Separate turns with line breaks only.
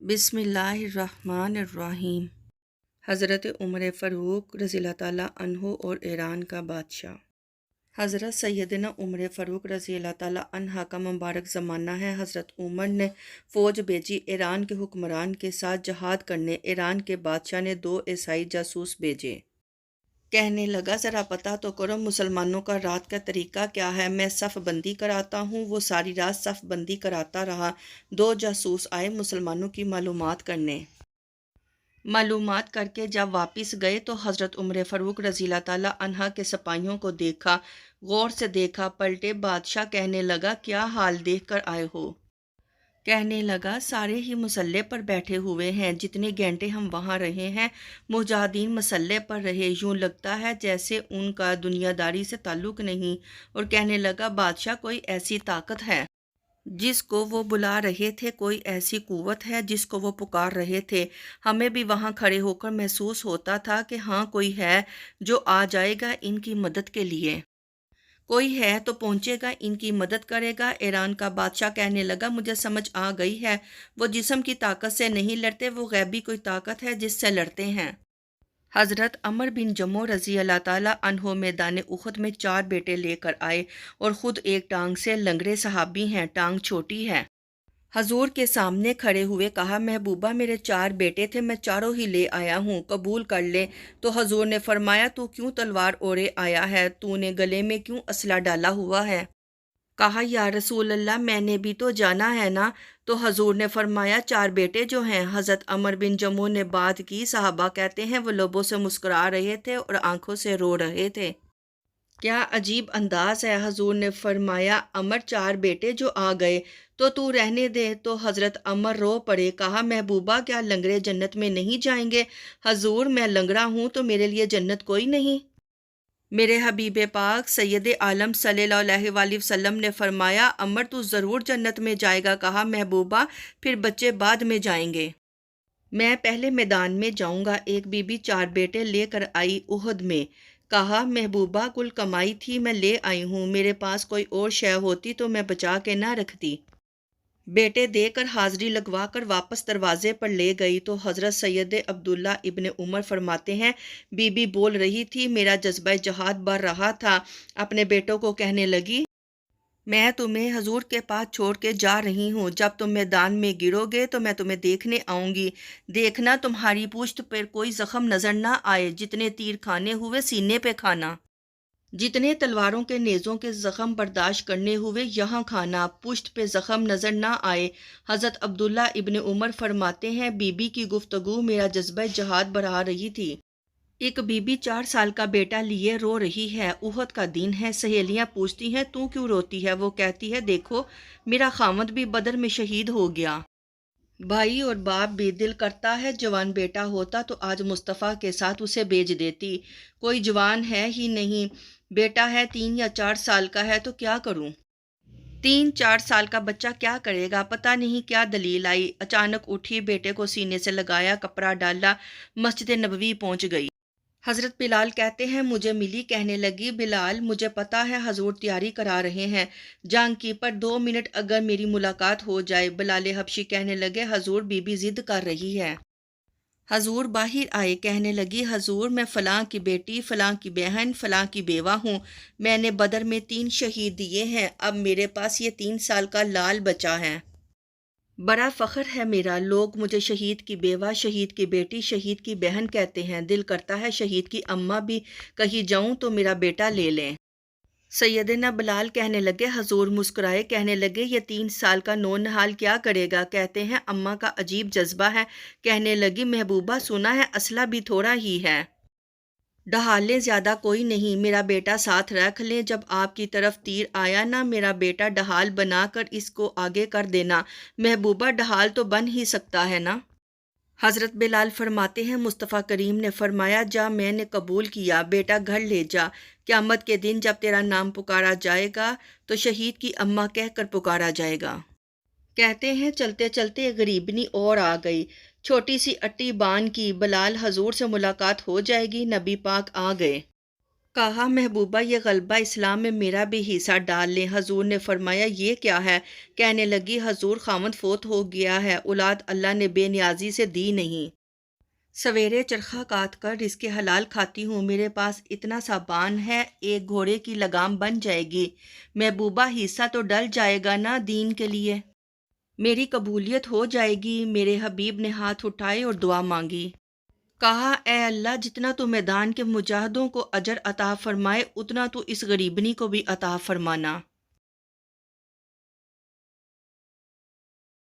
بسم اللہ الرحمن الرحیم۔ حضرت عمر فاروق رضی اللہ تعالیٰ عنہ اور ایران کا بادشاہ۔ حضرت سیدنا عمر فاروق رضی اللہ تعالیٰ عنہ کا مبارک زمانہ ہے۔ حضرت عمر نے فوج بھیجی ایران کے حکمران کے ساتھ جہاد کرنے۔ ایران کے بادشاہ نے 2 عیسائی جاسوس بھیجے۔ کہنے لگا ذرا پتہ تو کرو مسلمانوں کا رات کا طریقہ کیا ہے، میں صف بندی کراتا ہوں۔ وہ ساری رات صف بندی کراتا رہا۔ 2 جاسوس آئے مسلمانوں کی معلومات کرنے۔ معلومات کر کے جب واپس گئے تو حضرت عمر فاروق رضی اللہ تعالیٰ عنہ کے سپاہیوں کو دیکھا، غور سے دیکھا، پلٹے۔ بادشاہ کہنے لگا کیا حال دیکھ کر آئے ہو؟ کہنے لگا سارے ہی مسلح پر بیٹھے ہوئے ہیں، جتنے گھنٹے ہم وہاں رہے ہیں مجاہدین مسلح پر رہے، یوں لگتا ہے جیسے ان کا دنیا داری سے تعلق نہیں۔ اور کہنے لگا بادشاہ کوئی ایسی طاقت ہے جس کو وہ بلا رہے تھے، کوئی ایسی قوت ہے جس کو وہ پکار رہے تھے۔ ہمیں بھی وہاں کھڑے ہو کر محسوس ہوتا تھا کہ ہاں کوئی ہے جو آ جائے گا ان کی مدد کے لیے، کوئی ہے تو پہنچے گا ان کی مدد کرے گا۔ ایران کا بادشاہ کہنے لگا مجھے سمجھ آ گئی ہے، وہ جسم کی طاقت سے نہیں لڑتے، وہ غیبی کوئی طاقت ہے جس سے لڑتے ہیں۔ حضرت عمر بن جموح رضی اللہ تعالیٰ عنہ میدان احد میں 4 بیٹے لے کر آئے اور خود ایک ٹانگ سے لنگڑے صحابی ہیں، ٹانگ چھوٹی ہے۔ حضور کے سامنے کھڑے ہوئے کہا محبوبہ میرے 4 بیٹے تھے، میں چاروں ہی لے آیا ہوں، قبول کر لے۔ تو حضور نے فرمایا تو کیوں تلوار اوڑھے آیا ہے، تو نے گلے میں کیوں اسلحہ ڈالا ہوا ہے؟ کہا یا رسول اللہ میں نے بھی تو جانا ہے نا۔ تو حضور نے فرمایا 4 بیٹے جو ہیں۔ حضرت عمر بن جموح نے بات کی، صحابہ کہتے ہیں وہ لبوں سے مسکرا رہے تھے اور آنکھوں سے رو رہے تھے۔ کیا عجیب انداز ہے۔ حضور نے فرمایا عمر 4 بیٹے جو آ گئے تو رہنے دے۔ تو حضرت عمر رو پڑے، کہا محبوبہ کیا لنگڑے جنت میں نہیں جائیں گے؟ حضور میں لنگڑا ہوں تو میرے لیے جنت کوئی نہیں؟ میرے حبیب پاک سید عالم صلی اللہ علیہ وآلہ وسلم نے فرمایا عمر تو ضرور جنت میں جائے گا۔ کہا محبوبہ پھر بچے بعد میں جائیں گے، میں پہلے میدان میں جاؤں گا۔ ایک بی بی 4 بیٹے لے کر آئی احد میں۔ کہا محبوبہ کل کمائی تھی میں لے آئی ہوں، میرے پاس کوئی اور شے ہوتی تو میں بچا کے نہ رکھتی۔ بیٹے دے کر حاضری لگوا کر واپس دروازے پر لے گئی تو حضرت سید عبداللہ ابن عمر فرماتے ہیں بی بی بول رہی تھی، میرا جذبہ جہاد بڑھ رہا تھا، اپنے بیٹوں کو کہنے لگی میں تمہیں حضور کے پاس چھوڑ کے جا رہی ہوں، جب تم میدان میں گرو گے تو میں تمہیں دیکھنے آؤں گی، دیکھنا تمہاری پشت پر کوئی زخم نظر نہ آئے، جتنے تیر کھانے ہوئے سینے پہ کھانا، جتنے تلواروں کے نیزوں کے زخم برداشت کرنے ہوئے یہاں کھانا، پشت پہ زخم نظر نہ آئے۔ حضرت عبداللہ ابن عمر فرماتے ہیں بی بی کی گفتگو میرا جذبہ جہاد بڑھا رہی تھی۔ ایک بی بی 4 سال کا بیٹا لیے رو رہی ہے، احد کا دن ہے، سہیلیاں پوچھتی ہیں تو کیوں روتی ہے؟ وہ کہتی ہے دیکھو میرا خاوند بھی بدر میں شہید ہو گیا، بھائی اور باپ بھی، دل کرتا ہے جوان بیٹا ہوتا تو آج مصطفیٰ کے ساتھ اسے بھیج دیتی، کوئی جوان ہے ہی نہیں، بیٹا ہے 3 یا 4 سال کا ہے تو کیا کروں؟ 3-4 سال کا بچہ کیا کرے گا؟ پتہ نہیں کیا دلیل آئی، اچانک اٹھی، بیٹے کو سینے سے لگایا، کپڑا ڈالا، مسجد نبوی پہنچ گئی۔ حضرت بلال کہتے ہیں مجھے ملی، کہنے لگی بلال مجھے پتہ ہے حضور تیاری کرا رہے ہیں جنگ کی، پر 2 منٹ اگر میری ملاقات ہو جائے۔ بلال حبشی کہنے لگے حضور بی بی ضد کر رہی ہے۔ حضور باہر آئے، کہنے لگی حضور میں فلاں کی بیٹی، فلاں کی بہن، فلاں کی بیوہ ہوں، میں نے بدر میں 3 شہید دیے ہیں، اب میرے پاس یہ 3 سال کا لال بچہ ہے، بڑا فخر ہے میرا، لوگ مجھے شہید کی بیوہ، شہید کی بیٹی، شہید کی بہن کہتے ہیں، دل کرتا ہے شہید کی اماں بھی کہیں جاؤں تو میرا بیٹا لے لیں۔ سیدنا بلال کہنے لگے حضور مسکرائے، کہنے لگے یہ 3 سال کا نونہال کیا کرے گا؟ کہتے ہیں اماں کا عجیب جذبہ ہے، کہنے لگی محبوبہ سنا ہے اسلحہ بھی تھوڑا ہی ہے، ڈھالیں زیادہ کوئی نہیں، میرا بیٹا ساتھ رکھ لیں، جب آپ کی طرف تیر آیا نا میرا بیٹا ڈھال بنا کر اس کو آگے کر دینا، محبوبہ ڈھال تو بن ہی سکتا ہے نا۔ حضرت بلال فرماتے ہیں مصطفیٰ کریم نے فرمایا جا میں نے قبول کیا، بیٹا گھر لے جا، قیامت کے دن جب تیرا نام پکارا جائے گا تو شہید کی اماں کہہ کر پکارا جائے گا۔ کہتے ہیں چلتے چلتے ایک غریبنی اور آ گئی، چھوٹی سی اٹی بان کی، بلال حضور سے ملاقات ہو جائے گی، نبی پاک آ گئے۔ کہا محبوبہ یہ غلبہ اسلام میں میرا بھی حصہ ڈال لیں۔ حضور نے فرمایا یہ کیا ہے؟ کہنے لگی حضور خاوند فوت ہو گیا ہے، اولاد اللہ نے بے نیازی سے دی نہیں۔ سویرے چرخہ کاٹ کر رزق حلال کھاتی ہوں، میرے پاس اتنا سا بان ہے، ایک گھوڑے کی لگام بن جائے گی۔ محبوبہ حصہ تو ڈل جائے گا نا دین کے لیے، میری قبولیت ہو جائے گی۔ میرے حبیب نے ہاتھ اٹھائے اور دعا مانگی۔ کہا اے اللہ جتنا تو میدان کے مجاہدوں کو اجر عطا فرمائے اتنا تو اس غریبنی کو بھی عطا فرمانا۔